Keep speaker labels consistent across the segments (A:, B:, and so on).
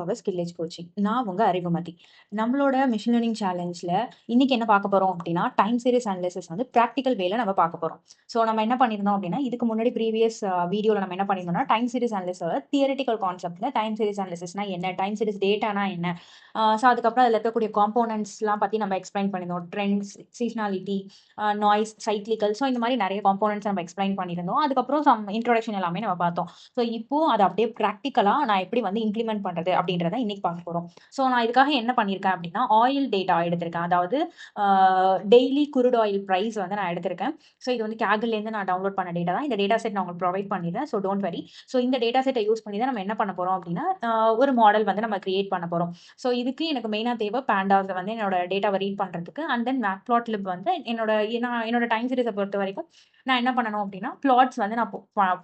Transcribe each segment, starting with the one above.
A: அவர் skill edge coaching. நான் உங்க அறிவுமதி. நம்மளோட மிஷின் லேர்னிங் சேலஞ்சில் இன்னைக்கு என்ன பார்க்க போறோம் அப்படின்னா, டைம் சீரிஸ் அனாலிசிஸ் வந்து ப்ராக்டிக்கல் வேல நம்ம பார்க்க போறோம். ஸோ நம்ம என்ன பண்ணியிருந்தோம் அப்படின்னா, இதுக்கு முன்னாடி ப்ரீவியஸ் வீடியோவில் நம்ம என்ன பண்ணியிருந்தோம்னா, டைம் சீரிஸ் அனாலிசிஸோட தியரிட்டிக்கல் கான்செப்ட்ல டைம் சீரிஸ் அனாலிசிஸ்னா என்ன, டைம் சீரிஸ் டேட்டானா என்ன, ஸோ அதுக்கப்புறம் அதில் இருக்கக்கூடிய காம்போனன்ட்ஸ்லாம் பற்றி நம்ம எக்ஸ்பிளைன் பண்ணியிருந்தோம். ட்ரெண்ட்ஸ், சீசனாலிட்டி, நாய்ஸ், சைக்ளிக்கல், ஸோ இந்த மாதிரி நிறைய காம்போனன்ட்ஸ் நம்ம எக்ஸ்பிளைன் பண்ணியிருந்தோம். அதுக்கப்புறம் சம் இன்ட்ரோடக்ஷன் எல்லாமே நம்ம பார்த்தோம். ஸோ இப்போ அதை அப்படியே ப்ராக்டிக்கலா நான் எப்படி வந்து இம்ப்ளிமெண்ட் பண்றது அப்படின்றத இன்னைக்கு பார்க்க போறோம். ஸோ நான் இதுக்காக என்ன பண்ணியிருக்கேன் அப்படின்னா, ஆயில் டேட்டா எடுத்திருக்கேன். அதாவது டெய்லி குருட் ஆயில் ப்ரைஸ் வந்து நான் எடுத்திருக்கேன். ஸோ இது வந்து கேகல்லேருந்து நான் டவுன்லோட் பண்ண டேட்டா தான். இந்த டேட்டா செட் நான் உங்களுக்கு ப்ரொவைட் பண்ணிடுறேன். So don't worry. ஸோ இந்த டேட்டா செட்டை யூஸ் பண்ணி தான் நம்ம என்ன பண்ண போறோம் அப்படின்னா, ஒரு மாடல் வந்து நம்ம கிரியேட் பண்ண போறோம். ஸோ இதுக்கு எனக்கு மெயினாக தேவை பேண்டாஸ் வந்து என்னோட டேட்டாவை ரீட் பண்றதுக்கு. அண்ட் தென் மேட்ப்ளாட்லிப் வந்து என்னோட டைம் சீரிஸை பொறுத்த வரைக்கும் நான் என்ன பண்ணணும் அப்படின்னா, பிளாட்ஸ் வந்து நான்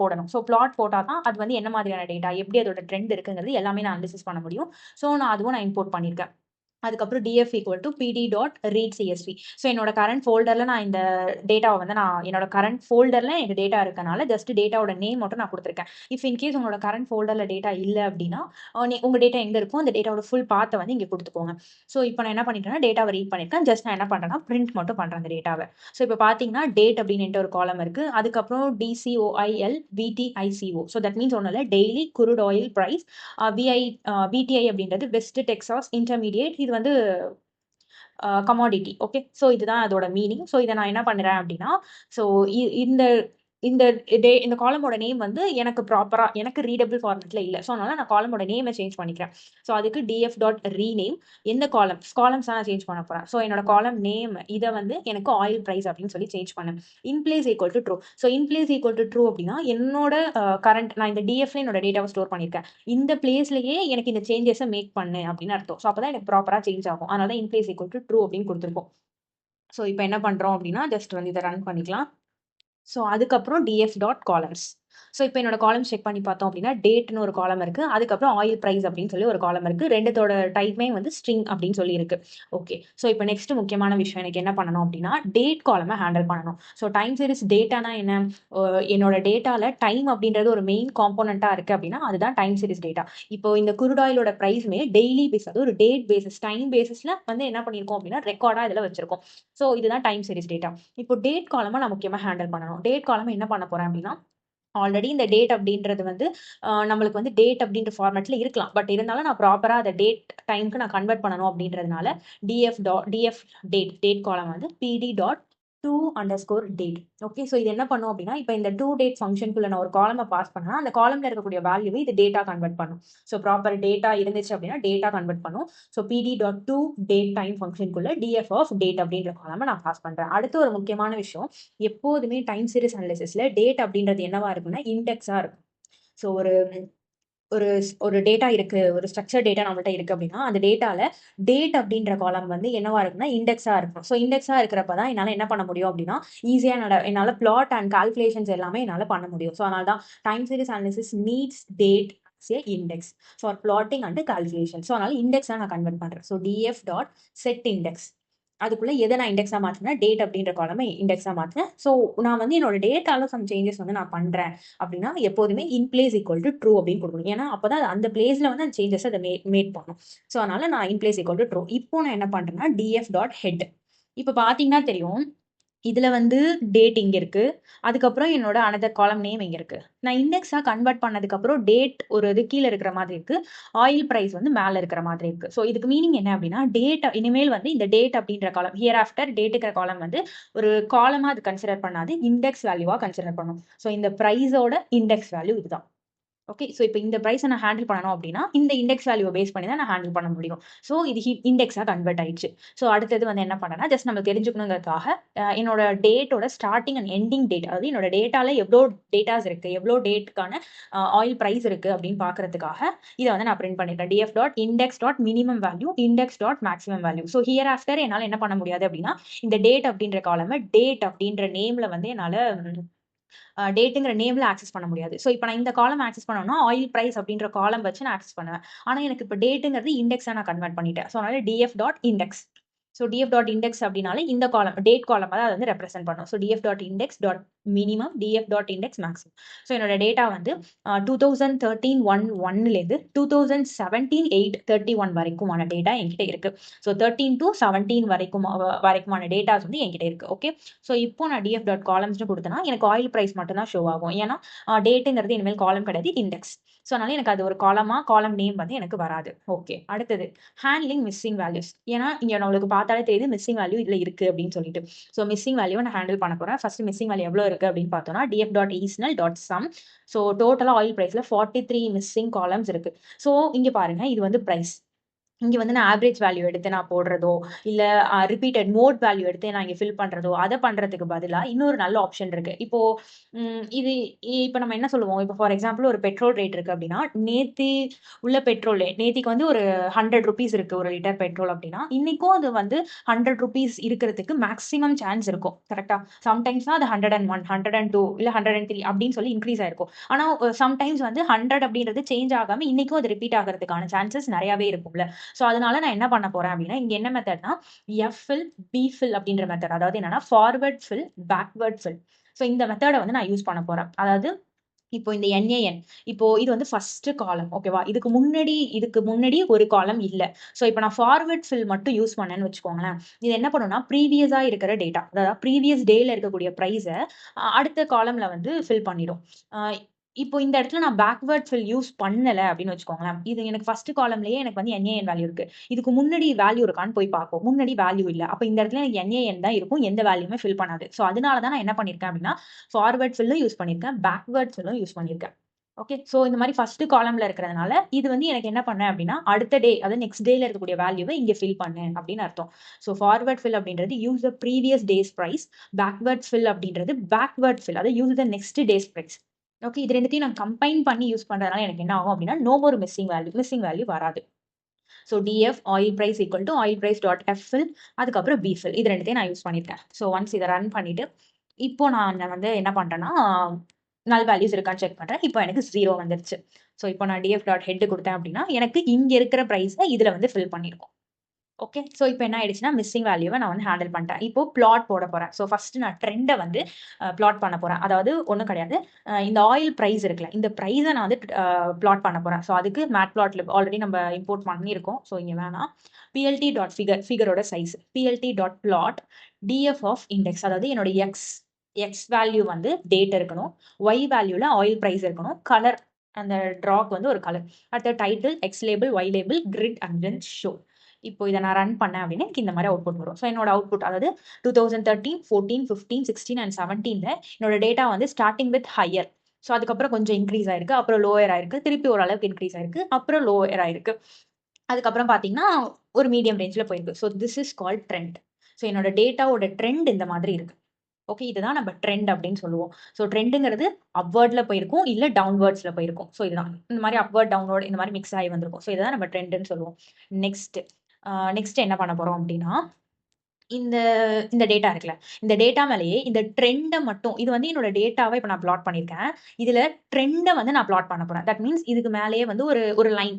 A: போடணும். ஸோ பிளாட் போட்டால் தான் அது வந்து என்ன மாதிரியான டேட்டா, எப்படி அதோட ட்ரெண்ட் இருக்குங்கிறது எல்லாமே நான் அனாலிசிஸ் பண்ண முடியும். ஸோ நான் அதுவும் நான் இம்போர்ட் பண்ணியிருக்கேன். அதுக்கப்புறம் டிஎஃப் ஈக்குவல் டு பிடி டாட் ரீட் சிஎஸ்வி. ஸோ என்னோட கரண்ட் ஃபோல்டரில் நான் இந்த டேட்டாவை வந்து என்னோட கரண்ட் ஃபோல்டரில் எனக்கு டேட்டா இருக்கனால ஜஸ்ட் டேட்டாவோட நேம் மட்டும் நான் கொடுத்துருக்கேன். இஃப் இன்கேஸ் உங்களோட கரண்ட் ஃபோல்டரில் டேட்டா இல்லை அப்படின்னா, உங்கள் டேட்டா எங்கே இருக்கும், அந்த டேட்டாவோட ஃபுல் பாத்தை வந்து இங்கே கொடுத்துக்கோங்க. ஸோ இப்போ நான் என்ன பண்ணிட்டேன்னா, டேட்டாவை ரீட் பண்ணியிருக்கேன். ஜஸ்ட் நான் என்ன பண்ணுறேன்னா, பிரிண்ட் மட்டும் பண்ணுறேன் அந்த டேட்டாவை. ஸோ இப்போ பார்த்தீங்கன்னா, டேட் அப்படின்னு ஒரு காலம் இருக்குது. அதுக்கப்புறம் டிசிஓஐஎல் விடிஐசிஓ. ஸோ தட் மீன்ஸ் ஒன்றும் இல்லை, டெய்லி குருட் ஆயில் ப்ரைஸ். விடிஐ அப்படின்றது வெஸ்ட் டெக்சாஸ் இன்டர்மீடியேட். இது வந்து கமாடிட்டி. ஓகே, ஸோ இதுதான் அதோட மீனிங். ஸோ இதை நான் என்ன பண்ணுறேன் அப்படின்னா, ஸோ இந்த இந்த இந்த காலமோட நேம் வந்து எனக்கு ப்ராப்பராக எனக்கு ரீடபிள் ஃபார்மெட்டில் இல்லை. ஸோ அதனால நான் காலமோட நேமை சேஞ்ச் பண்ணிக்கிறேன். ஸோ அதுக்கு டிஎஃப் டாட் ரீநேம். எந்த காலம்ஸ் தான் நான் சேஞ்ச் பண்ண போகிறேன். ஸோ என்னோட காலம் நேம் இதை வந்து எனக்கு ஆயில் ப்ரைஸ் அப்படின்னு சொல்லி சேஞ்ச் பண்ணேன். Inplace equal to true. So inplace equal to true அப்படின்னா, என்னோட கரண்ட் நான் இந்த டிஎஃப்ல என்னோட டேட்டாவை ஸ்டோர் பண்ணியிருக்கேன். இந்த பிளேஸ்லேயே எனக்கு இந்த சேஞ்சஸை மேக் பண்ணு அப்படின்னு அர்த்தம். ஸோ அப்போ தான் எனக்கு ப்ராப்பராக சேஞ்ச் ஆகும். அதனால தான் இன்பிளேஸ் ஈக்குவல் டு ட்ரூ அப்படின்னு கொடுத்துருக்கோம். ஸோ இப்போ என்ன பண்ணுறோம் அப்படின்னா, ஜஸ்ட் வந்து இதை ரன் பண்ணிக்கலாம். ஸோ அதுக்கப்புறம் டிஎஃப் டாட் காலம்ஸ். ஸோ இப்போ என்னோட காலம் செக் பண்ணி பார்த்தோம் அப்படின்னா, டேட்னு ஒரு காலம் இருக்குது. அதுக்கப்புறம் ஆயில் ப்ரைஸ் அப்படின்னு சொல்லி ஒரு காலம் இருக்குது. ரெண்டுத்தோட டைப்புமே வந்து ஸ்ட்ரிங் அப்படின்னு சொல்லி இருக்கு. ஓகே, ஸோ இப்போ நெக்ஸ்ட் முக்கியமான விஷயம் எனக்கு என்ன பண்ணணும் அப்படின்னா, டேட் காலமை ஹேண்டில் பண்ணணும். ஸோ டைம் சீரிஸ் டேட்டானா என்ன, என்னோட டேட்டாவில் டைம் அப்படின்றது ஒரு மெயின் காம்போனண்ட்டாக இருக்குது அப்படின்னா அதுதான் டைம் சீரிஸ் டேட்டா. இப்போ இந்த குருட் ஆயிலோட ப்ரைஸுமே டெய்லி பேஸ், அது ஒரு டேட் பேசிஸ், டைம் பேசிஸில் வந்து என்ன பண்ணியிருக்கோம் அப்படின்னா ரெக்கார்டாக இதில் வச்சிருக்கோம். ஸோ இதுதான் டைம் சீரிஸ் டேட்டா. இப்போ டேட் காலமாக நான் முக்கியமாக ஹேண்டில் பண்ணணும். டேட் காலம் என்ன பண்ண போகிறேன் அப்படின்னா, ஆல்ரெடி இந்த டேட் அப்படின்றது வந்து நம்மளுக்கு வந்து டேட் அப்படின்ற ஃபார்மேட்ல இருக்கலாம். பட் இருந்தாலும் நான் ப்ராப்பராக அதை டேட் டைமுக்கு நான் கன்வெர்ட் பண்ணணும் அப்படின்றதுனால டிஎஃப் டேட் காலம் வந்து PD dot to underscore date. Okay, so இது என்ன பண்ணும் அப்படின்னா, இப்போ இந்த டூ டேட் ஃபங்க்ஷனுக்குள்ள நான் ஒரு காலமை பாஸ் பண்ணா அந்த காலம்ல இருக்கக்கூடிய வேல்யூவை இது டேட்டா கன்வெர்ட் பண்ணும். ஸோ ப்ராப்பர் டேட்டா இருந்துச்சு அப்படின்னா டேட்டா கன்வெர்ட் பண்ணும். So pd dot to date time ஃபங்க்ஷனுக்குள்ள டிஎஃப் ஆஃப் டேட் அப்படின்ற காலமை நான் பாஸ் பண்றேன். அடுத்து ஒரு முக்கியமான விஷயம், எப்போதுமே டைம் சீரிஸ் அனாலிசிஸ்ல டேட் அப்படின்றது என்னவா இருக்குன்னா இண்டெக்ஸா இருக்கும். ஸோ ஒரு ஒரு ஒரு டேட்டா இருக்கு, ஒரு ஸ்ட்ரக்சர் டேட்டா நம்மள்ட்ட இருக்கு அப்படின்னா, அந்த டேட்டால டேட் அப்படின்ற காலம் வந்து என்னவா இருக்குன்னா இண்டெக்ஸா இருக்கும். ஸோ இண்டெக்ஸா இருக்கிறப்ப தான் என்னால் என்ன பண்ண முடியும் அப்படின்னா, ஈஸியா என்னால் பிளாட் அண்ட் கால்குலேஷன்ஸ் எல்லாமே என்னால் பண்ண முடியும். ஸோ அதனால தான் time series analysis needs date index for plotting and calculation. So அதனால இண்டெக்ஸா நான் கன்வெர்ட் பண்றேன். So DF dot set index, அதுக்குள்ள எதை நான் இண்டெக்ஸா மாற்றினா டேட் அப்படின்ற காலமை இண்டெக்ஸா மாற்றினேன். ஸோ நான் வந்து என்னோட டேட்டால சம் சேஞ்சஸ் வந்து நான் பண்றேன் அப்படின்னா எப்போதுமே in place equal to true அப்படின்னு கொடுக்கணும். ஏன்னா அப்பதான் அந்த பிளேஸ்ல வந்து அந்த சேஞ்சஸ் அதை மேட் பண்ணும். ஸோ அதனால நான் in place equal to true. இப்போ நான் என்ன பண்றேன்னா டிஎஃப் டாட் ஹெட். இப்போ பாத்தீங்கன்னா தெரியும், இதுல வந்து டேட் இங்க இருக்கு, அதுக்கப்புறம் என்னோட அனதர் காலம் நேம் இங்க இருக்கு. நான் இண்டெக்ஸா கன்வெர்ட் பண்ணதுக்கு அப்புறம் டேட் ஒரு இது கீழே இருக்கிற மாதிரி இருக்கு, ஆயில் பிரைஸ் வந்து மேல இருக்கிற மாதிரி இருக்கு. ஸோ இதுக்கு மீனிங் என்ன அப்படின்னா, டேட் இனிமேல் வந்து இந்த டேட் அப்படின்ற காலம் ஹியர் ஆஃப்டர் டேட்டுக்கிற காலம் வந்து ஒரு காலமா அது கன்சிடர் பண்ணாது, இண்டெக்ஸ் வேல்யூவா கன்சிடர் பண்ணும். ஸோ இந்த பிரைஸோட இண்டெக்ஸ் வேல்யூ இதுதான். ஓகே, ஸோ இப்போ இந்த ப்ரைஸை நான் ஹேண்டில் பண்ணணும் அப்படின்னா இந்த இண்டெக்ஸ் வேல்யூவை பேஸ் பண்ணி தான் நான் ஹேண்டில் பண்ண முடியும். ஸோ இது இண்டெக்ஸாக கன்வெர்ட் ஆயிடுச்சு. ஸோ அடுத்தது வந்து என்ன பண்ணேன்னா, ஜஸ்ட் நம்ம தெரிஞ்சுக்கணுங்கிறதுக்காக என்னோட டேட்டோட ஸ்டார்டிங் அண்ட் எண்டிங் டேட், அதாவது என்னோட டேட்டால எவ்வளோ டேட்டாஸ் இருக்கு, எவ்வளோ டேட்டுக்கான ஆயில் ப்ரைஸ் இருக்கு அப்படின்னு பார்க்கறதுக்காக இதை வந்து நான் பிரிண்ட் பண்ணிட்டேன். DF dot index dot minimum value index dot maximum value. So here after என்னால் என்ன பண்ண முடியாது அப்படின்னா, இந்த டேட் அப்படின்ற காலமை டேட் அப்படின்ற நேம்ல வந்து என்னால் டேட்டுங்கிற நேம்ல ஆக்சஸ் பண்ண முடியாது. ஸோ இப்போ நான் இந்த காலம் ஆக்சஸ் பண்ணணும்னா ஆயில் பிரைஸ் அப்படின்ற காலம் வச்சு நான் ஆக்சஸ் பண்ணுவேன். ஆனால் எனக்கு இப்போ டேட்டுங்கிறது இண்டெக்ஸாக நான் கன்வெர்ட் பண்ணிட்டேன். ஸோ அதனால DF dot index. So DF dot index அப்படின்னாலே இந்த காலம் டேட் காலம் தான் அதை வந்து ரெப்ரசென்ட் பண்ணும். So DF dot index dot minimum DF dot index maximum. So என்னோட டேட்டா வந்து 2013 2017 8/31 வரைக்குமான டேட்டா என்கிட்ட இருக்கு. ஸோ 13 to 17 வரைக்குமான டேட்டாஸ் வந்து என்கிட்ட இருக்கு. ஓகே, ஸோ இப்போ நான் டிஎஃப் டாட் காலம்ஸ்னு கொடுத்தேன்னா எனக்கு ஆயில் ப்ரைஸ் மட்டும் தான் ஷோ ஆகும். ஏன்னா டேட்டுங்கிறது இனிமேல் காலம் கிடையாது, இண்டெக்ஸ். ஸோ அதனால எனக்கு அது ஒரு காலம் நேம் வந்து எனக்கு வராது. ஓகே, அடுத்தது ஹேண்ட்லிங் மிஸ்ஸிங் வேல்யூஸ். ஏன்னா இங்க நம்மளுக்கு பார்த்தாலே தெரியுது மிஸ்ஸிங் வேல்யூ இதுல இருக்கு அப்படின்னு சொல்லிட்டு. ஸோ மிஸ்ஸிங் வேல்யூ நான் ஹேண்டில் பண்ண போறேன். ஃபர்ஸ்ட் மிஸ்ஸிங் வேல்யூ எவ்வளவு இருக்கு அப்படின்னு பார்த்தோம்னா df dot isnull dot sum. So டோட்டலா ஆயில் பிரைஸ்ல 43 மிஸ்ஸிங் காலம்ஸ் இருக்கு. ஸோ இங்க பாருங்க, இது வந்து பிரைஸ். இங்க வந்து நான் ஆவரேஜ் வேல்யூ எடுத்து நான் போடுறதோ இல்ல ரிப்பீட்டட் மோட் வேல்யூ எடுத்து நான் இங்க ஃபில் பண்றதோ அதை பண்றதுக்கு பதிலா இன்னொரு நல்ல ஆப்ஷன் இருக்கு. இப்போ இது இப்போ நம்ம என்ன சொல்லுவோம், இப்போ ஃபார் எக்ஸாம்பிள் ஒரு பெட்ரோல் ரேட் இருக்கு அப்படின்னா நேத்தி உள்ள பெட்ரோல் நேத்திக்கு வந்து ஒரு 100 rupees இருக்கு ஒரு லிட்டர் பெட்ரோல் அப்படின்னா இன்னைக்கும் அது வந்து 100 rupees இருக்கிறதுக்கு மேக்ஸிமம் சான்ஸ் இருக்கும். கரெக்டா? சம்டைம்ஸ் தான் அது 101 102 இல்ல 103 அப்படின்னு சொல்லி இன்க்ரீஸ் ஆயிருக்கும். ஆனா சம்டைம்ஸ் வந்து 100 அப்படின்றது சேஞ்ச் ஆகாம இன்னைக்கும் அது ரிப்பீட் ஆகிறதுக்கான சான்சஸ் நிறையவே இருக்கும்ல. ஸோ அதனால நான் என்ன பண்ண போறேன் அப்படின்னா இங்க என்ன மெத்தட்னா எஃப் ஃபில் பி ஃபில் அப்படின்ற மெத்தட். அதாவது என்னன்னா forward fill backward fill. So இந்த மெத்தடை வந்து நான் யூஸ் பண்ண போறேன். அதாவது இப்போ இந்த NaN இப்போ இது வந்து ஃபர்ஸ்ட் காலம். ஓகேவா? இதுக்கு முன்னாடி ஒரு காலம் இல்ல. ஸோ இப்போ நான் ஃபார்வர்ட் ஃபில் மட்டும் யூஸ் பண்ணேன்னு வச்சுக்கோங்களேன். இது என்ன பண்ணும்னா ப்ரீவியஸா இருக்கிற டேட்டா, அதாவது ப்ரீவியஸ் டேல இருக்கக்கூடிய ப்ரைஸை அடுத்த காலம்ல வந்து ஃபில் பண்ணிடும். இப்போ இந்த இடத்துல நான் பேக்வர்ட் ஃபில் யூஸ் பண்ணல அப்படின்னு வச்சுக்கோங்களேன். இது எனக்கு ஃபர்ஸ்ட் காலம்லயே எனக்கு வந்து NaN வேல்யூ இருக்கு. இதுக்கு முன்னாடி வேல்யூ இருக்கான்னு போய் பார்ப்போம். முன்னாடி வேல்யூ இல்ல. அப்ப இந்த இடத்துல எனக்கு NaN தான் இருக்கும், எந்த வேல்யூமே ஃபில் பண்ணாது. ஸோ அதனால தான் நான் என்ன பண்ணிருக்கேன் அப்படின்னா ஃபார்வர்ட் ஃபில்லும் யூஸ் பண்ணிருக்கேன், பேக்வர்ட் ஃபில்லும் யூஸ் பண்ணிருக்கேன். ஓகே, ஸோ இந்த மாதிரி ஃபர்ஸ்ட் காலம்ல இருக்கிறதுனால இது வந்து எனக்கு என்ன பண்ணேன் அப்படின்னா அடுத்த டே, அதாவது நெக்ஸ்ட் டேல இருக்கக்கூடிய வேல்யூவை இங்க ஃபில் பண்ணு அப்படின்னு அர்த்தம். ஸோ ஃபார்வர்ட் ஃபில் அப்படின்றது use the previous day's price, backward fill அப்படின்றது பேக்வர்ட் ஃபில், அதாவது use the next day's price. Okay, இது ரெண்டுத்தையும் நான் கம்பைன் பண்ணி யூஸ் பண்றதுனால எனக்கு என்ன ஆகும் அப்படின்னா நோ மோர் மிஸ்ஸிங் வேல்யூ வராது. So DF oil price equal to oil price dot F fill, அதுக்கப்புறம் பி ஃபில், இது ரெண்டுத்தையும் நான் யூஸ் பண்ணியிருக்கேன். ஸோ ஒன்ஸ் இதை ரன் பண்ணிட்டு இப்போ நான் வந்து என்ன பண்றேன்னா நல் வேல்யூஸ் இருக்கான்னு செக் பண்றேன். இப்போ எனக்கு 0 வந்துருச்சு. ஸோ இப்போ நான் டிஎஃப் டாட் ஹெட் கொடுத்தேன் அப்படின்னா எனக்கு இங்க இருக்கிற ப்ரைஸை இதுல வந்து ஃபில் பண்ணிருக்கோம். ஓகே, ஸோ இப்போ என்ன ஆயிடுச்சுன்னா மிஸ்ஸிங் வேல்யூவை நான் வந்து ஹேண்டில் பண்ணிட்டேன். இப்போ பிளாட் போட போறேன். ஸோ ஃபர்ஸ்ட் நான் ட்ரெண்டை வந்து பிளாட் பண்ண போறேன். அதாவது ஒன்றும் கிடையாது, இந்த ஆயில் ப்ரைஸ் இருக்குல்ல, இந்த ப்ரைஸை நான் வந்து பிளாட் பண்ண போறேன். ஸோ அதுக்கு மேட் பிளாட்ல ஆல்ரெடி நம்ம இம்போர்ட் பண்ணியிருக்கோம். ஸோ இங்கே வேணாம், பிஎல்டி டாட் ஃபிகரோட size plt dot plot df of index. அதாவது என்னோட எக்ஸ் வேல்யூ வந்து டேட் இருக்கணும், ஒய் வேல்யூல ஆயில் ப்ரைஸ் இருக்கணும், கலர் அந்த ட்ராக் வந்து ஒரு கலர், அடுத்த title x label y label grid and then show. இப்போ இதை நான் ரன் பண்ணேன் அப்படின்னா எனக்கு இந்த மாதிரி அவுட்புட் வரும். ஸோ என்னோட அவுட்புட் அதாவது 2013 14 15 16 and 17ல என்னோட டேட்டா வந்து ஸ்டார்டிங் வித் ஹையர். ஸோ அதுக்கப்புறம் கொஞ்சம் இன்க்ரீஸ் ஆயிருக்கு, அப்புறம் லோயர் ஆயிருக்கு, திருப்பி ஓரளவுக்கு இன்க்ரீஸ் ஆயிருக்கு, அப்புறம் லோயர் ஆயிருக்கு, அதுக்கப்புறம் பார்த்தீங்கன்னா ஒரு மீடியம் ரேஞ்சில் போயிருக்கு. So this is called trend. So என்னோட டேட்டாவோட ட்ரெண்ட் இந்த மாதிரி இருக்கு. ஓகே, இதுதான் நம்ம ட்ரெண்ட் அப்படின்னு சொல்லுவோம். ஸோ ட்ரெண்டுங்கிறது அப்வர்ட்ல போயிருக்கும் இல்ல டவுன்வர்ட்ஸ்ல போயிருக்கும். ஸோ இதுதான் இந்த மாதிரி அப்வர்ட் டவுன்வர்ட் இந்த மாதிரி மிக்ஸ் ஆகி வந்திருக்கும். ஸோ இதுதான் நம்ம ட்ரெண்டுன்னு சொல்லுவோம். நெக்ஸ்ட் என்ன பண்ண போறோம் அப்படின்னா இந்த இந்த டேட்டா இருக்குல்ல, இந்த டேட்டா மேலேயே இந்த ட்ரெண்டை மட்டும், இது வந்து என்னோட டேட்டாவை இப்போ நான் பிளாட் பண்ணியிருக்கேன், இதுல ட்ரெண்டை வந்து நான் பிளாட் பண்ண போறேன். தட் மீன்ஸ் இதுக்கு மேலேயே வந்து ஒரு லைன்.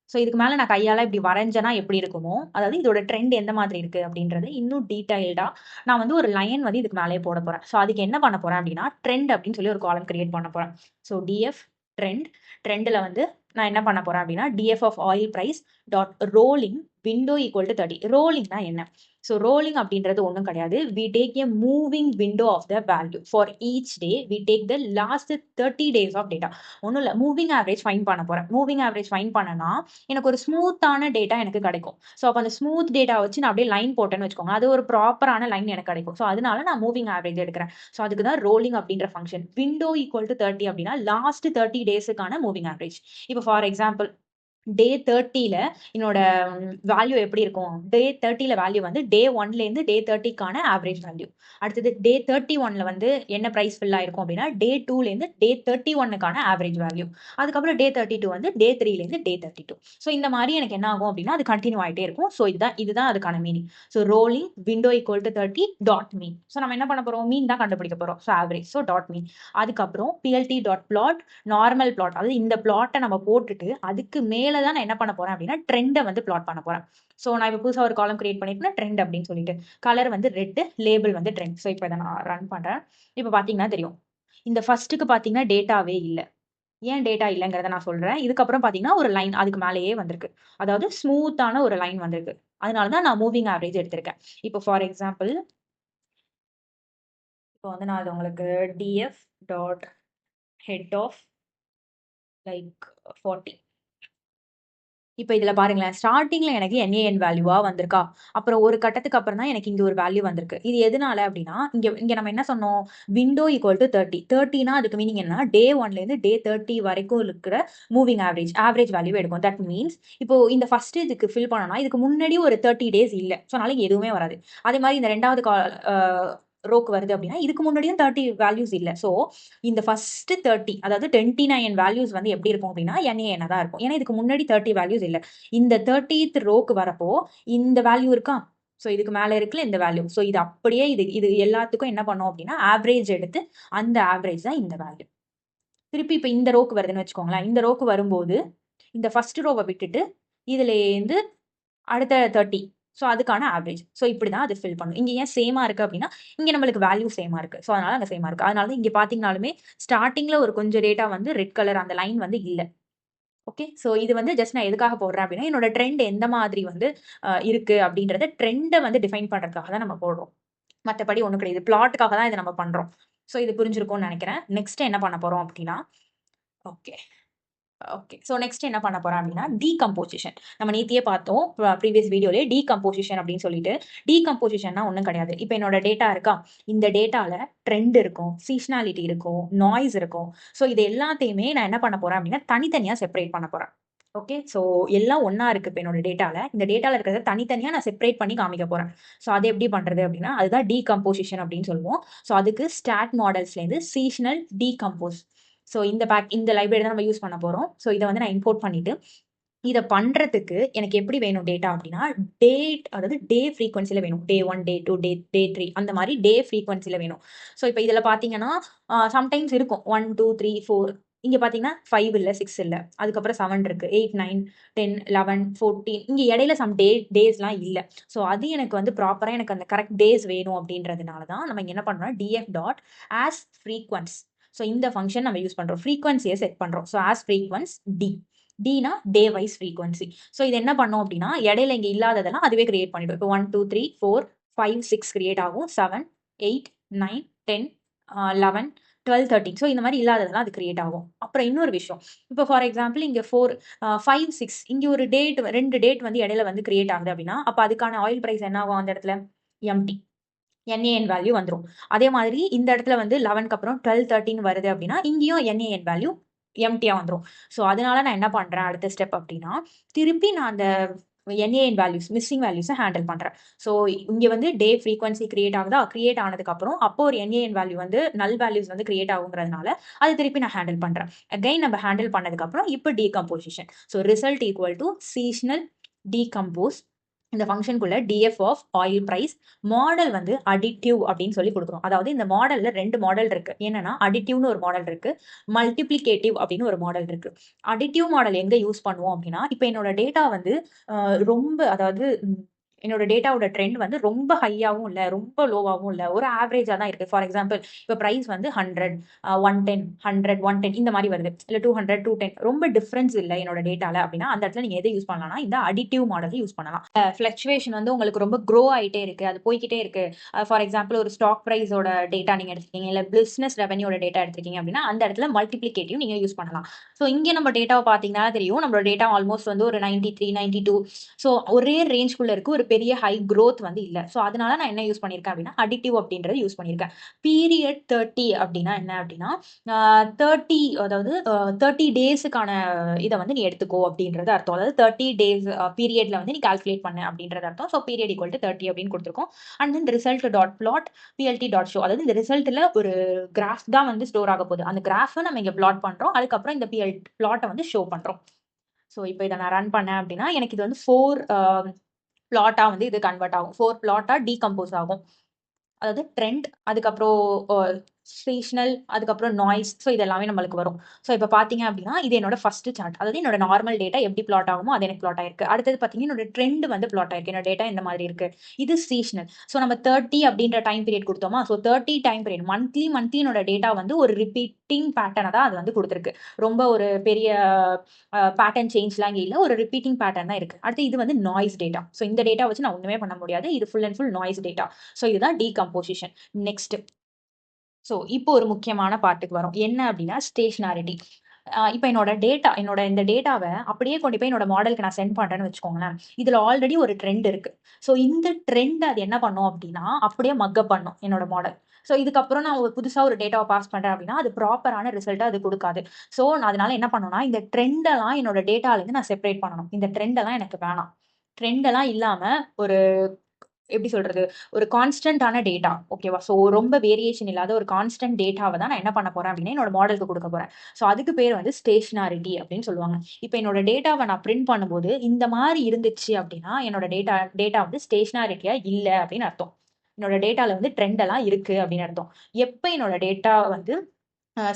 A: ஸோ இதுக்கு மேலே நான் கையால் இப்படி வரைஞ்சேன்னா எப்படி இருக்குமோ, அதாவது இதோட ட்ரெண்ட் எந்த மாதிரி இருக்கு அப்படின்றது இன்னும் டீடைல்டா நான் வந்து ஒரு லைன் வந்து இதுக்கு மேலே போட போறேன். ஸோ அதுக்கு என்ன பண்ண போறேன் அப்படின்னா ட்ரெண்ட் அப்படின்னு சொல்லி ஒரு காலம் கிரியேட் பண்ண போறேன். ஸோ டிஎஃப் ட்ரெண்ட்ல வந்து நான் என்ன பண்ண போறேன் அப்படின்னா DF of oil price dot rolling window equal to 30. ரோலிங்னா என்ன? ஸோ ரோலிங் அப்படின்றது ஒன்றும் கிடையாது, we take a moving window of the value for each day, we take the last 30 days of data. ஒன்றும் இல்லை, மூவிங் ஆவரேஜ் ஃபைன் பண்ண போறேன். Moving average fine பண்ணனா எனக்கு ஒரு ஸ்மூத்தான டேட்டா எனக்கு கிடைக்கும். ஸோ அப்போ அந்த ஸ்மூத் டேட்டா வச்சு நான் அப்படியே லைன் போட்டேன்னு வச்சுக்கோங்க, அது ஒரு ப்ராப்பரான லைன் எனக்கு கிடைக்கும். ஸோ அதனால நான் மூவிங் ஆவரேஜ் எடுக்கிறேன். ஸோ அதுக்கு தான் ரோலிங் அப்படின்ற ஃபங்க்ஷன். விண்டோ ஈக்குவல் டு 30 அப்படின்னா லாஸ்ட் 30 daysக்கான மூவிங் ஆவரேஜ். இப்போ ஃபார் எக்ஸாம்பிள் டே 30ல என்னோட வேல்யூ எப்படி இருக்கும்? டே 30ல வேல்யூ வந்து டே 1லேருந்து டே 30க்கான ஆவரேஜ் வேல்யூ. அடுத்தது டே 31ல வந்து என்ன ப்ரைஸ் ஃபில் ஆயிருக்கும் அப்படின்னா டே 2லேருந்து டே 31க்கான ஆவரேஜ் வேல்யூ. அதுக்கப்புறம் டே 32 வந்து டே 3லேருந்து டே 32. ஸோ இந்த மாதிரி எனக்கு என்ன ஆகும் அப்படின்னா அது கண்டினியூ ஆகிட்டே இருக்கும். ஸோ இதுதான் அதுக்கான meaning. So rolling window equal to 30 dot mean. So நம்ம என்ன பண்ண போறோம்? மீன் தான் கண்டுபிடிக்க போறோம். So average, so dot mean. அதுக்கப்புறம் PLT dot plot normal plot, அதாவது இந்த பிளாட்டை நம்ம போட்டுட்டு அதுக்கு மேல இதில் தான் நான் என்ன பண்ண போகிறேன் அப்படின்னா ட்ரெண்டை வந்து பிளாட் பண்ண போகிறேன். ஸோ நான் இப்போ புதுசாக ஒரு காலம் கிரியேட் பண்ணியிருக்கேன் ட்ரெண்ட் அப்படின்னு சொல்லிட்டு, கலர் வந்து ரெட்டு, லேபிள் வந்து ட்ரெண்ட். ஸோ இப்போ இதை நான் ரன் பண்ணுறேன். இப்போ பார்த்தீங்கன்னா தெரியும், இந்த ஃபர்ஸ்ட்டுக்கு பார்த்தீங்கன்னா டேட்டாவே இல்லை. ஏன் டேட்டா இல்லைங்கிறத நான் சொல்கிறேன். இதுக்கப்புறம் பார்த்தீங்கன்னா ஒரு லைன் அதுக்கு மேலேயே வந்திருக்கு. அதாவது ஸ்மூத்தான ஒரு லைன் வந்திருக்கு. அதனால தான் நான் மூவிங் ஆவரேஜ் எடுத்திருக்கேன். இப்போ ஃபார் எக்ஸாம்பிள் இப்போ வந்து நான் அது உங்களுக்கு df dot head of like 40. இப்போ இதில் பாருங்களேன், ஸ்டார்டிங்கில் எனக்கு NaN வேல்யூவாக வந்திருக்கா, அப்புறம் ஒரு கட்டத்துக்கு அப்புறம் தான் எனக்கு இங்கே ஒரு வேல்யூ வந்திருக்கு. இது எதனால அப்படின்னா, இங்கே இங்கே நம்ம என்ன சொன்னோம், விண்டோ ஈக்குவல் டு 30. 30னா அதுக்கு மீனிங் என்னன்னா டே 1லேருந்து டே 30 வரைக்கும் இருக்கிற மூவிங் ஆவரேஜ் வேல்யூ எடுக்கும். தட் மீன்ஸ் இப்போ இந்த ஃபர்ஸ்ட் இதுக்கு ஃபில் பண்ணனா இதுக்கு முன்னாடி ஒரு 30 டேஸ் இல்லை, ஸோ அதனால எதுவுமே வராது. அதே மாதிரி இந்த ரெண்டாவது ரோக்கு வருது அப்படின்னா இதுக்கு முன்னாடியும் 30 வேல்யூஸ் இல்லை. ஸோ இந்த ஃபர்ஸ்ட் 30, அதாவது 29 வேல்யூஸ் வந்து எப்படி இருக்கும் அப்படின்னா NaN தான் இருக்கும். ஏன்னா இதுக்கு முன்னாடி 30 வேல்யூஸ் இல்லை. இந்த 30th ரோக்கு வரப்போ இந்த வேல்யூ இருக்கா, ஸோ இதுக்கு மேலே இருக்குல்ல இந்த வேல்யூ. ஸோ இது அப்படியே இது எல்லாத்துக்கும் என்ன பண்ணோம் அப்படின்னா ஆவரேஜ் எடுத்து அந்த ஆவரேஜ் தான் இந்த வேல்யூ. திருப்பி இப்போ இந்த ரோக்கு வருதுன்னு வச்சுக்கோங்களேன். இந்த ரோக்கு வரும்போது இந்த ஃபர்ஸ்ட் ரோவை விட்டுட்டு இதுலேருந்து அடுத்த 30, ஸோ அதுக்கான ஆவரேஜ். ஸோ இப்படி தான் அது ஃபில் பண்ணும். இங்கே ஏன் சேமா இருக்கு அப்படின்னா இங்கே நம்மளுக்கு வேல்யூ சேமா இருக்கு, ஸோ அதனால அங்கே சேமா இருக்கு. அதனால தான் இங்கே பார்த்தீங்கனாலுமே ஸ்டார்டிங்ல ஒரு கொஞ்சம் டேட்டா வந்து ரெட் கலர் அந்த லைன் வந்து இல்லை. ஓகே, ஸோ இது வந்து ஜஸ்ட் நான் எதுக்காக போடுறேன் அப்படின்னா என்னோட ட்ரெண்ட் எந்த மாதிரி வந்து இருக்கு அப்படின்றத ட்ரெண்டை வந்து டிஃபைன் பண்றதுக்காக தான் நம்ம போடுறோம். மற்றபடி ஒன்றும் கிடையாது, பிளாட்டுக்காக தான் இதை நம்ம பண்றோம். ஸோ இது புரிஞ்சிருக்கும்னு நினைக்கிறேன். நெக்ஸ்ட் என்ன பண்ண போறோம் அப்படின்னா, ஓகே ஓகே, ஸோ நெக்ஸ்ட் என்ன பண்ண போறேன் அப்படின்னா டீகம்போசிஷன். நம்ம நேத்தியே பார்த்தோம் ப்ரீவியஸ் வீடியோலே டீகம்போசிஷன் அப்படின்னு சொல்லிட்டு. டீகம்போசிஷன்னா ஒன்றும் கிடையாது. இப்போ என்னோட டேட்டா இருக்கா, இந்த டேட்டால ட்ரெண்ட் இருக்கும், சீசனாலிட்டி இருக்கும், நாய்ஸ் இருக்கும். ஸோ இது எல்லாத்தையுமே நான் என்ன பண்ண போறேன் அப்படின்னா தனித்தனியாக செப்பரேட் பண்ண போறேன். ஓகே, ஸோ எல்லாம் ஒன்றா இருக்குது. இப்போ என்னோட டேட்டாவில் இந்த டேட்டாவில் இருக்கிறத தனித்தனியாக நான் செப்பரேட் பண்ணி காமிக்க போகிறேன். ஸோ அது எப்படி பண்ணுறது அப்படின்னா அதுதான் டீகம்போசிஷன் அப்படின்னு சொல்லுவோம். ஸோ அதுக்கு ஸ்டாட் மாடல்ஸ்லேருந்து சீசனல் டீகம்போஸ், ஸோ இந்த லைப்ரரி தான் நம்ம யூஸ் பண்ண போகிறோம். ஸோ இதை வந்து நான் இம்போர்ட் பண்ணிவிட்டு இதை பண்ணுறதுக்கு எனக்கு எப்படி வேணும் டேட்டா அப்படின்னா டேட், அதாவது டே ஃப்ரீக்வன்சியில் வேணும். டே 1, டே 2, டே 3 அந்த மாதிரி டே ஃப்ரீக்வன்சியில் வேணும். ஸோ இப்போ இதில் பார்த்தீங்கன்னா சம்டைம்ஸ் இருக்கும் 1, 2, 3, 4. இங்கே பார்த்தீங்கன்னா 5 இல்லை, 6 இல்லை, அதுக்கப்புறம் 7 இருக்குது, 8, 9, 10, 11, 14. இங்கே இடையில சம் டேஸ்லாம் இல்லை. ஸோ அது எனக்கு வந்து ப்ராப்பராக எனக்கு அந்த கரெக்ட் டேஸ் வேணும் அப்படின்றதுனால தான் நம்ம இங்கே என்ன பண்ணுறோம், df dot as freq. So இந்த ஃபங்க்ஷன் நம்ம யூஸ் பண்ணுறோம், ஃப்ரீக்வன்சியை செட் பண்ணுறோம். ஸோ ஆஸ் ஃப்ரீக்வன்ஸ் டினா டே வைஸ் ஃப்ரீக்வன்சி. ஸோ இது என்ன பண்ணோம் அப்படின்னா இடையில இங்கே இல்லாததெல்லாம் அதுவே கிரியேட் பண்ணிடும். இப்போ 1, 2, 3, 4, 5, 6 கிரியேட் ஆகும். 7, 8, 9, 10, 11, 12, 13. ஸோ இந்த மாதிரி இல்லாததெல்லாம் அது கிரியேட் ஆகும். அப்புறம் இன்னொரு விஷயம், இப்போ ஃபார் எக்ஸாம்பிள் இங்கே 4, 5, 6 இங்கே ஒரு டேட், 2 டேட் வந்து இடையில வந்து கிரியேட் ஆகுது அப்படின்னா அப்போ அதுக்கான ஆயில் ப்ரைஸ் என்ன ஆகும், அந்த இடத்துல எம்டி NaN வேல்யூ வந்துடும். அதே மாதிரி இந்த இடத்துல வந்து 11க்கு அப்புறம் 12, 13 வருது அப்படின்னா இங்கேயும் NaN வேல்யூ எம்டியாக வந்துடும். ஸோ அதனால நான் என்ன பண்ணுறேன் அடுத்த ஸ்டெப் அப்படின்னா திருப்பி நான் அந்த NaN வேல்யூஸ் மிஸ்ஸிங் வேல்யூஸை ஹேண்டில் பண்ணுறேன். ஸோ இங்கே வந்து டே ஃப்ரீக்வன்சி கிரியேட் ஆகுதா, கிரியேட் ஆனதுக்கப்புறம் அப்போ ஒரு NaN வேல்யூ வந்து நல் வேல்யூஸ் வந்து கிரியேட் ஆகுங்கிறதுனால அது திருப்பி நான் ஹேண்டில் பண்ணுறேன். அகைன் நம்ம ஹேண்டில் பண்ணதுக்கப்புறம் இப்போ decomposition. So result equal to seasonal decompose. இந்த ஃபங்க்ஷனுக்குள்ள df of oil price model வந்து அடிட்டிவ் அப்படின்னு சொல்லி கொடுக்குறோம். அதாவது இந்த மாடல்ல 2 மாடல் இருக்கு. என்னன்னா அடிட்டிவ்னு ஒரு மாடல் இருக்கு, மல்டிப்ளிகேட்டிவ் அப்படின்னு ஒரு மாடல் இருக்கு. அடிட்டிவ் மாடல் எங்க யூஸ் பண்ணுவோம் அப்படின்னா இப்போ என்னோட டேட்டா வந்து ரொம்ப, அதாவது என்னோட டேட்டாவோட ட்ரெண்ட் வந்து ரொம்ப ஹையாகவும் இல்லை ரொம்ப லோவாகவும் இல்லை, ஒரு ஆவரேஜாக தான் இருக்குது. ஃபார் எக்ஸாம்பிள் இப்போ ப்ரைஸ் வந்து 100, 110, 100, 110 இந்த மாதிரி வருது, இல்லை 200, 210, ரொம்ப டிஃப்ரென்ஸ் இல்லை என்னோட டேட்டாவில் அப்படின்னா அந்த இடத்துல நீங்கள் எதை யூஸ் பண்ணலாம்னா இந்த அடிட்டிவ் மாடல் யூஸ் பண்ணலாம். ஃப்ளக்சுவேஷன் வந்து உங்களுக்கு ரொம்ப க்ரோ ஆகிட்டே இருக்குது, அது போய்கிட்டே இருக்குது. ஃபார் எக்ஸாம்பிள் ஒரு ஸ்டாக் ப்ரைஸோட டேட்டா நீங்கள் எடுத்துருக்கீங்க, இல்லை பிஸ்னஸ் ரெவன்யூட டேட்டா எடுத்துருக்கீங்க அப்படின்னா அந்த இடத்துல மல்டிப்ளிகேட்டிவ் நீங்கள் யூஸ் பண்ணலாம். ஸோ இங்கே நம்ம டேட்டாவை பார்த்தீங்கன்னா தெரியும், நம்மளோட டேட்டா ஆல்மோஸ்ட் வந்து ஒரு 93, 92, ஸோ ஒரே ரேஞ்ச்குள்ளே இருக்குது, ஒரு பெரிய ஹை க்ரோத் வந்து இல்லை. ஸோ அதனால நான் என்ன யூஸ் பண்ணியிருக்கேன் அப்படின்னா அடிட்டிவ் அப்படின்றது யூஸ் பண்ணியிருக்கேன். பீரியட் 30 அப்படின்னா என்ன அப்படின்னா 30, அதாவது 30 டேஸுக்கான இதை வந்து நீ எடுத்துக்கோ அப்படின்றது அர்த்தம். அதாவது 30 டேஸ் பீரியட்ல வந்து நீ கால்குலேட் பண்ண அப்படின்றது அர்த்தம். ஸோ பீரியட் ஈக்குவல் டு 30 அப்படின்னு கொடுத்துருக்கோம். And then result dot plot PLT dot show, அதாவது இந்த ரிசல்ட்டில் ஒரு கிராஃப் தான் வந்து ஸ்டோர் ஆக போகுது, அந்த கிராஃபை நம்ம இங்கே பிளாட் பண்ணுறோம், அதுக்கப்புறம் இந்த பிளாட்டை வந்து ஷோ பண்ணுறோம். ஸோ இப்போ இதை நான் ரன் பண்ணேன் அப்படின்னா எனக்கு இது வந்து 4 பிளாட்டாக வந்து இது கன்வெர்ட் ஆகும், 4 பிளாட்டாக டீகம்போஸ் ஆகும். அதாவது ட்ரெண்ட், அதுக்கப்புறம் சீசனல், அதுக்கப்புறம் நாய்ஸ். ஸோ இது எல்லாமே நம்மளுக்கு வரும். ஸோ இப்போ பார்த்தீங்க அப்படின்னா, இது என்னோட ஃபர்ஸ்ட் சார்ட். அதாவது என்னோட நார்மல் டேட்டா எப்படி பிளாட் ஆகுமோ அது எனக்கு பிளாட் ஆயிருக்கு. அடுத்தது பார்த்தீங்கன்னா, என்னோட ட்ரெண்ட் வந்து பிளாட் ஆயிருக்கு. என்னோட டேட்டா இந்த மாதிரி இருக்கு. இது சீசனல். ஸோ நம்ம 30 அப்படின்ற டைம் பீரியட் கொடுத்தோமா, ஸோ 30 டைம் பீரியட் மந்த்லி என்னோட டேட்டா வந்து ஒரு ரிப்பீட்டிங் பேட்டர்னை தான் அது வந்து கொடுத்துருக்கு. ரொம்ப ஒரு பெரிய பேட்டர்ன் சேஞ்ச்லாம் இங்கே இல்லை. ஒரு ரிப்பீட்டிங் பேட்டர்ன் தான் இருக்கு. அடுத்து இது வந்து நாய்ஸ் டேட்டா. ஸோ இந்த டேட்டா வச்சு நான் ஒன்றுமே பண்ண முடியாது. இது full and full noise data. So இதுதான் டீகம்போசிஷன். நெக்ஸ்ட், ஸோ இப்போ ஒரு முக்கியமான பார்ட்டுக்கு வரும். என்ன அப்படின்னா ஸ்டேஷனாரிட்டி. இப்போ என்னோட இந்த டேட்டாவை அப்படியே கொண்டு போய் என்னோட மாடலுக்கு நான் சென்ட் பண்றேன்னு வச்சுக்கோங்களேன். இதுல ஆல்ரெடி ஒரு ட்ரெண்ட் இருக்கு. ஸோ இந்த ட்ரெண்ட் அது என்ன பண்ணும் அப்படின்னா அப்படியே மக்கப் பண்ணும் என்னோட மாடல். ஸோ இதுக்கப்புறம் நான் ஒரு புதுசா ஒரு டேட்டாவை பாஸ் பண்றேன் அப்படின்னா அது ப்ராப்பரான ரிசல்ட்டை அது கொடுக்காது. ஸோ நான் அதனால என்ன பண்ணணும்னா இந்த ட்ரெண்டெல்லாம் என்னோட டேட்டால இருந்து நான் செப்பரேட் பண்ணணும். இந்த ட்ரெண்டெல்லாம் எனக்கு வேணாம். ட்ரெண்டெல்லாம் இல்லாம ஒரு எப்படி சொல்றது, ஒரு கான்ஸ்டன்டான டேட்டா. ஓகேவா? ஸோ ரொம்ப வேரியேஷன் இல்லாத ஒரு கான்ஸ்டன்ட் டேட்டாவை தான் நான் என்ன பண்ண போறேன் அப்படின்னா என்னோட மாடலுக்கு கொடுக்க போறேன். ஸோ அதுக்கு பேர் வந்து ஸ்டேஷனாரிட்டி அப்படின்னு சொல்லுவாங்க. இப்போ என்னோட டேட்டாவை நான் பிரிண்ட் பண்ணும்போது இந்த மாதிரி இருந்துச்சு அப்படின்னா என்னோட டேட்டா வந்து ஸ்டேஷனாரிட்டியா இல்லை அப்படின்னு அர்த்தம். என்னோட டேட்டால வந்து ட்ரெண்ட் எல்லாம் இருக்கு அப்படின்னு அர்த்தம். எப்போ என்னோட டேட்டா வந்து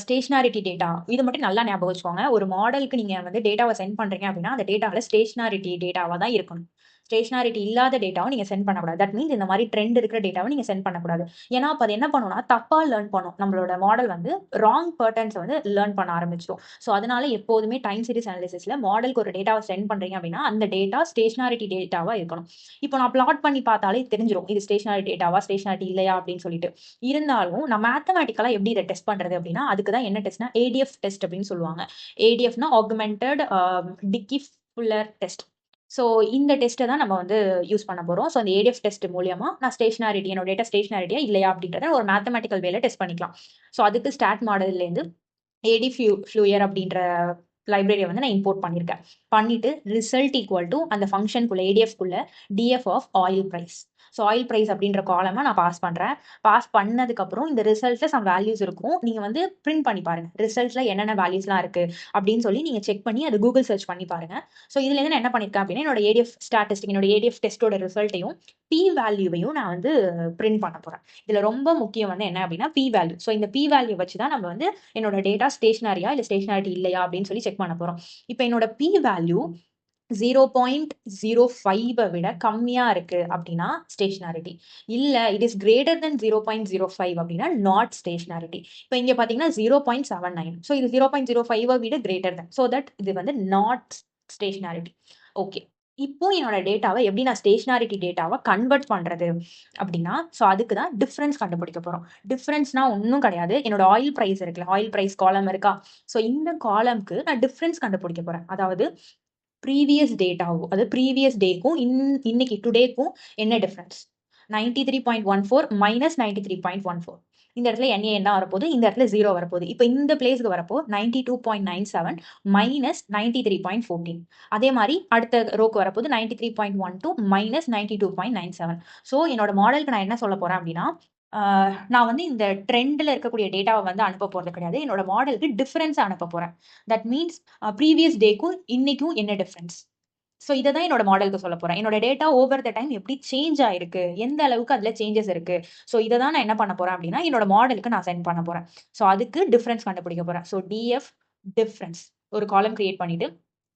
A: ஸ்டேஷனாரிட்டி டேட்டா, இது மட்டும் நல்லா ஞாபகம் வச்சுக்கோங்க. ஒரு மாடலுக்கு நீங்க வந்து டேட்டாவை சென்ட் பண்றீங்க அப்படின்னா அந்த டேட்டாவில் ஸ்டேஷனாரிட்டி டேட்டாவா தான் இருக்கணும். ஸ்டேஷனாரிட்டி இல்லாத டேட்டாவை நீங்க சென்ட் பண்ணக்கூடாது. தட் மீன்ஸ் இந்த மாதிரி ட்ரெண்ட் இருக்கிற டேட்டாவை நீங்க சென்ட் பண்ணக்கூடாது. ஏன்னா அப்போ அது என்ன பண்ணும்னா தப்பா லேர்ன் பண்ணும். நம்மளோட மாடல் வந்து ராங் பேட்டர்ன்ஸ் வந்து லேர்ன் பண்ண ஆரம்பிச்சிடும். ஸோ அதனால எப்போதுமே டைம் சீரிஸ் அனாலிசிஸ்ல மாடலுக்கு ஒரு டேட்டாவை சென்ட் பண்றீங்க அப்படின்னா அந்த டேட்டா ஸ்டேஷனாரிட்டி டேட்டாவா இருக்கணும். இப்போ நான் பிளாட் பண்ணி பார்த்தாலே தெரிஞ்சிடும் இது ஸ்டேஷனாரிட்டி டேட்டாவா ஸ்டேஷனாரிட்டி இல்லையா அப்படின்னு சொல்லிட்டு. இருந்தாலும் நான் மேத்தமேட்டிக்கலா எப்படி இதை டெஸ்ட் பண்றது அப்படின்னா அதுக்கு தான் என்ன டெஸ்ட்னா ஏடிஎஃப் டெஸ்ட் அப்படின்னு சொல்லுவாங்க. ஏடிஎஃப்னா ஆகுமெண்டட் டிக்கி ஃபுல்லர் டெஸ்ட். ஸோ இந்த டெஸ்ட்டை தான் நம்ம வந்து யூஸ் பண்ண போகிறோம். ஸோ அந்த ஏடிஎஃப் டெஸ்ட் மூலியமா நான் ஸ்டேஷனாரிட்டி என்னோட டேட்டா ஸ்டேஷனாரிட்டியா இல்லையா அப்படின்றத ஒரு மேத்தமெட்டிக்கல் வேல டெஸ்ட் பண்ணிக்கலாம். ஸோ அதுக்கு ஸ்டாட் மாடல்லேருந்து ஏடி ஃப்ளூயர் அப்படின்ற லைப்ரரியை வந்து நான் இம்போர்ட் பண்ணியிருக்கேன். பண்ணிட்டு ரிசல்ட் ஈக்குவல் டு அந்த ஃபங்க்ஷனுக்குள்ள ஏடிஎஃப்குள்ள df of oil price. So oil price அப்படின்ற காலமை நான் பாஸ் பண்ணுறேன். பாஸ் பண்ணதுக்கப்புறம் இந்த ரிசல்ட்டில் சம் வேல்யூஸ் இருக்கும். நீங்கள் வந்து பிரிண்ட் பண்ணி பாருங்க ரிசல்ட்ல என்னென்ன வேல்யூஸ்லாம் இருக்கு அப்படின்னு சொல்லி நீங்கள் செக் பண்ணி அது கூகுள் சர்ச் பண்ணி பாருங்க. ஸோ இதுலேருந்து நான் என்ன பண்ணியிருக்கேன் அப்படின்னா என்னோட ஏடிஎஃப் ஸ்டாட்டிஸ்டிக் என்னோட ஏடிஎஃப் டெஸ்ட்டோட ரிசல்ட்டையும் பி வேல்யூவையும் நான் வந்து பிரிண்ட் பண்ண போகிறேன். இதில் ரொம்ப முக்கியம் வந்து என்ன அப்படின்னா பி வேல்யூ. ஸோ இந்த பி வேல்யூ வச்சு தான் நம்ம வந்து என்னோட டேட்டா ஸ்டேஷனரியா இல்லை ஸ்டேஷனாரிட்டி இல்லையா அப்படின்னு சொல்லி செக் பண்ண போகிறோம். இப்போ என்னோட பி வேல்யூ 0.05 விட கம்மியா இருக்கு அப்படின்னா ஸ்டேஷனாரிட்டி. இல்ல இட் இஸ் கிரேட்டர் தென் 0.05 அப்படின்னா நாட் ஸ்டேஷனாரிட்டி. இப்போ இங்க பாத்தீங்கன்னா 0.79. ஸோ இது 0.05 விட கிரேட்டர் தென். ஸோ தட் இது வந்து நாட் ஸ்டேஷனாரிட்டி. ஓகே, இப்போ என்னோட டேட்டாவை எப்படி நான் ஸ்டேஷனாரிட்டி டேட்டாவை கன்வெர்ட் பண்றது அப்படின்னா ஸோ அதுக்கு தான் டிஃபரன்ஸ் கண்டுபிடிக்க போறோம். டிஃபரன்ஸ்னா ஒன்றும் கிடையாது. என்னோட ஆயில் பிரைஸ் இருக்குல்ல, ஆயில் பிரைஸ் காலம் இருக்கா. ஸோ இந்த காலம்க்கு நான் டிஃபரன்ஸ் கண்டுபிடிக்க போறேன். அதாவது ப்ரீவியஸ் டேட்டாவும் அதாவது ப்ரீவியஸ் டேக்கும் இன்னைக்கு டுடேக்கும் என்ன டிஃபரன்ஸ். 93.14 மைனஸ் 93.14. இந்த இடத்துல NA என்ன வரப்போகுது, இந்த இடத்துல 0 வரப்போகுது. இப்போ இந்த பிளேஸ்க்கு வரப்போ 92.97 மைனஸ் 93.14. அதே மாதிரி அடுத்த ரோக்கு வரப்போது 93.12 மைனஸ் 92.97. ஸோ என்னோட மாடலுக்கு நான் என்ன சொல்ல போறேன் அப்படின்னா நான் வந்து இந்த ட்ரெண்ட்ல இருக்கக்கூடிய டேட்டாவை வந்து அனுப்ப போறது கிடையாது. என்னோட மாடலுக்கு டிஃபரன்ஸ் அனுப்ப போறேன். தட் மீன்ஸ் ப்ரீவியஸ் டேக்கும் இன்னைக்கும் என்ன டிஃபரன்ஸ். ஸோ இதை தான் என்னோட மாடலுக்கு சொல்ல போறேன். என்னோட டேட்டா ஓவர் த டைம் எப்படி சேஞ்ச் ஆயிருக்கு, எந்த அளவுக்கு அதுல சேஞ்சஸ் இருக்கு. ஸோ இதை தான் நான் என்ன பண்ண போறேன் அப்படின்னா என்னோட மாடலுக்கு நான் சென்ட் பண்ண போறேன். ஸோ அதுக்கு டிஃபரன்ஸ் கண்டுபிடிக்க போறேன். ஸோ டிஎஃப் டிஃபரன்ஸ் ஒரு காலம் கிரியேட் பண்ணிட்டு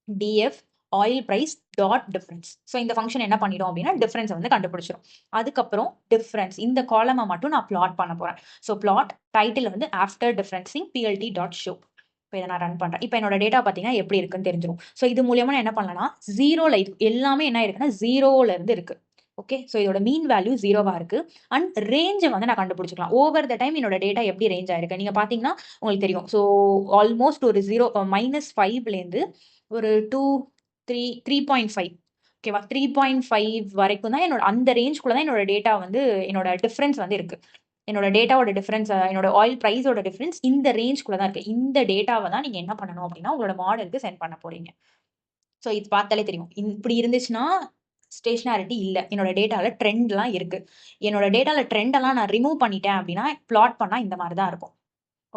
A: DF oil price dot difference. So இந்த ஃபங்க்ஷன் என்ன பண்ணிடும் அப்படின்னா டிஃபரன்ஸ் வந்து கண்டுபிடிச்சிடும். அதுக்கப்புறம் டிஃபரன்ஸ் இந்த காலமை மட்டும் நான் பிளாட் பண்ண போறேன். ஸோ பிளாட் டைட்டில் வந்து ஆஃப்டர் டிஃபரன்சிங் பிஎல்டி டாட் ஷோ. இப்போ இதை நான் ரன் பண்றேன். இப்போ என்னோட டேட்டா பார்த்தீங்கன்னா எப்படி இருக்குன்னு தெரிஞ்சிடும். ஸோ இது மூலியமா நான் என்ன பண்ணலாம்னா ஜீரோல எல்லாமே என்ன இருக்குன்னா ஜீரோல இருந்து இருக்கு. ஓகே, ஸோ இதோட மீன் வேல்யூ 0வா இருக்கு. அண்ட் ரேஞ்சை வந்து நான் கண்டுபிடிச்சிக்கலாம். ஓவர் த டைம் என்னோட டேட்டா எப்படி ரேஞ்ச் ஆயிருக்கு நீங்க பாத்தீங்கன்னா உங்களுக்கு தெரியும். ஸோ ஆல்மோஸ்ட் ஒரு -5லேருந்து ஒரு 3.5. ஓகேவா, 3.5 வரைக்கும் தான் என்னோட அந்த ரேஞ்ச்குள்ள தான் என்னோட டேட்டா வந்து என்னோட டிஃபரன்ஸ் வந்து இருக்கு. என்னோட டேட்டாவோட டிஃபரன்ஸ் என்னோட ஆயில் பிரைஸோட டிஃபரன்ஸ் இந்த ரேஞ்ச்குள்ள தான் இருக்கு. இந்த டேட்டாவை தான் நீங்க என்ன பண்ணணும் அப்படின்னா உங்களோட மாடலுக்கு சென்ட் பண்ண போறீங்க. ஸோ இது பார்த்தாலே தெரியும். இப்படி இருந்துச்சுன்னா ஸ்டேஷனாரிட்டி இல்லை. என்னோட டேட்டால ட்ரெண்ட்லாம் இருக்கு. என்னோட டேட்டால ட்ரெண்ட் எல்லாம் நான் ரிமூவ் பண்ணிட்டேன் அப்படின்னா பிளாட் பண்ணா இந்த மாதிரி தான் இருக்கும்.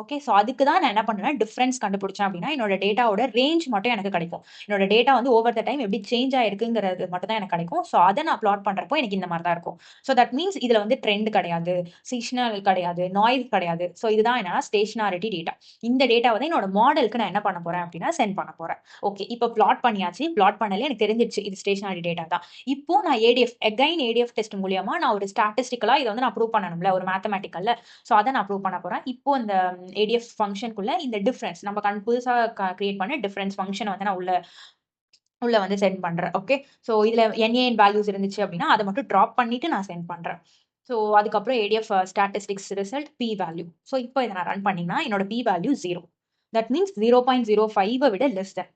A: ஓகே. ஸோ அதுக்கு தான் நான் என்ன பண்ணுவேன், டிஃபரன்ஸ் கண்டுபிடிச்சேன் அப்படின்னா, என்னோட டேட்டாவோட ரேஞ்ச் மட்டும் எனக்கு கிடைக்கும். என்னோட டேட்டா வந்து ஓவர் த டைம் எப்படி சேஞ்ச் ஆயிருக்குங்கிறது மட்டும் தான் எனக்கு கிடைக்கும். ஸோ அத நான் பிளாட் பண்றப்போ எனக்கு இந்த மாரி தான் இருக்கும். ஸோ தட் மீன்ஸ் இதுல வந்து ட்ரெண்ட் கிடையாது, சீசனல் கிடையாது, நாய்ஸ் கிடையாது. ஸோ இதுதான் என்னன்னா ஸ்டேஷனாரிட்டி டேட்டா. இந்த டேட்டாவ தான் என்னோட மாடலுக்கு நான் என்ன பண்ண போறேன் அப்படின்னா, சென்ட் பண்ண போறேன். ஓகே. இப்போ பிளாட் பண்ணியாச்சு. பிளாட் பண்ணலே எனக்கு தெரிஞ்சிருச்சு இது ஸ்டேஷனரி டேட்டா தான். இப்போ நான் ஏடிஎஃப் டெஸ்ட் மூலியமா நான் ஒரு ஸ்டாட்டிஸ்டிக்கலா இத வந்து நான் ப்ரூவ் பண்ணணும்ல, ஒரு மேத்தமேட்டிக்கல்ல. ஸோ அத நான் ப்ரூவ் பண்ண போறேன். இப்போ இந்த ஏடிஎஃப் ஃபங்ஷனுக்குள்ள இந்த டிஃபரன்ஸ் நம்ம புதுசா கிரியேட் பண்ண டிஃபரன்ஸ் ஃபங்ஷன வந்து நான் உள்ள உள்ள வந்து சென்ட் பண்றேன். ஓகே. ஸோ இதுல என்ஏஎன் வேல்யூஸ் இருந்துச்சு அப்படின்னா, அத மட்டும் டிராப் பண்ணிட்டு நான் சென்ட் பண்றேன். ஸோ அதுக்கப்புறம் ADF statistics result P value. So இப்போ இத நான் ரன் பண்ணீங்கன்னா, என்னோட பி வேல்யூ 0. தட் மீன்ஸ் 0.05 விட லெஸ் தென்.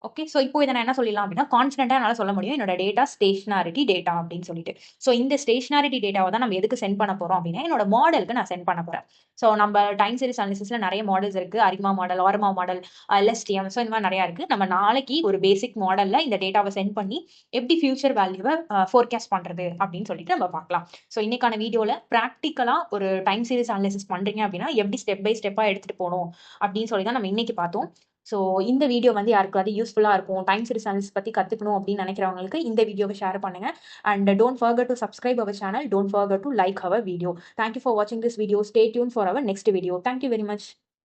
A: ஓகே. ஸோ இப்போ இத நான் என்ன சொல்லிடலாம் அப்படின்னா, கான்ஃபிடென்ட்டா என்னால சொல்ல முடியும். என்னோட டேட்டா ஸ்டேஷனாரிட்டி டேட்டா அப்படின்னு சொல்லிட்டு. ஸோ இந்த ஸ்டேஷனாரிட்டி டேட்டாவ தான் நம்ம எதுக்கு சென்ட் பண்ண போறோம் அப்படின்னா, என்னோட மாடலுக்கு நான் சென்ட் பண்ண போறேன். ஸோ நம்ம டைம் சீரிஸ் அனாலிசிஸ்ல நெறைய மாடல்ஸ் இருக்கு. ARIMA model, ARMA model, LSTM. So இந்த மாரி நெறைய இருக்கு. நம்ம நாளைக்கு ஒரு பேசிக் மாடல்ல இந்த டேட்டாவ சென்ட் பண்ணி எப்படி ஃபியூச்சர் வேல்யூவ ஃபோர்காஸ்ட் பண்றது அப்படின்னு சொல்லிட்டு நம்ம பார்க்கலாம். ஸோ இன்னைக்கான வீடியோல பிராக்டிகலா ஒரு டைம் சீரிஸ் அனாலிசிஸ் பண்றீங்க அப்படின்னா, எப்படி ஸ்டெப் பை ஸ்டெப்பா எடுத்துட்டு போணும் அப்படின்னு சொல்லி தான் நம்ம இன்னைக்கு பார்த்தோம். ஸோ இந்த வீடியோ வந்து யாருக்காவது யூஸ்ஃபுல்லா இருக்கும். டைம் சீரிஸ் அனாலிசிஸ் பத்தி கத்துக்கணும் அப்படின்னு நினைக்கிறவங்களுக்கு இந்த வீடியோவை ஷேர் பண்ணுங்க. And don't forget to subscribe our channel. Don't forget to like our video. Thank you for வாட்சிங் this video. Stay tune for our next video. Thank you very much.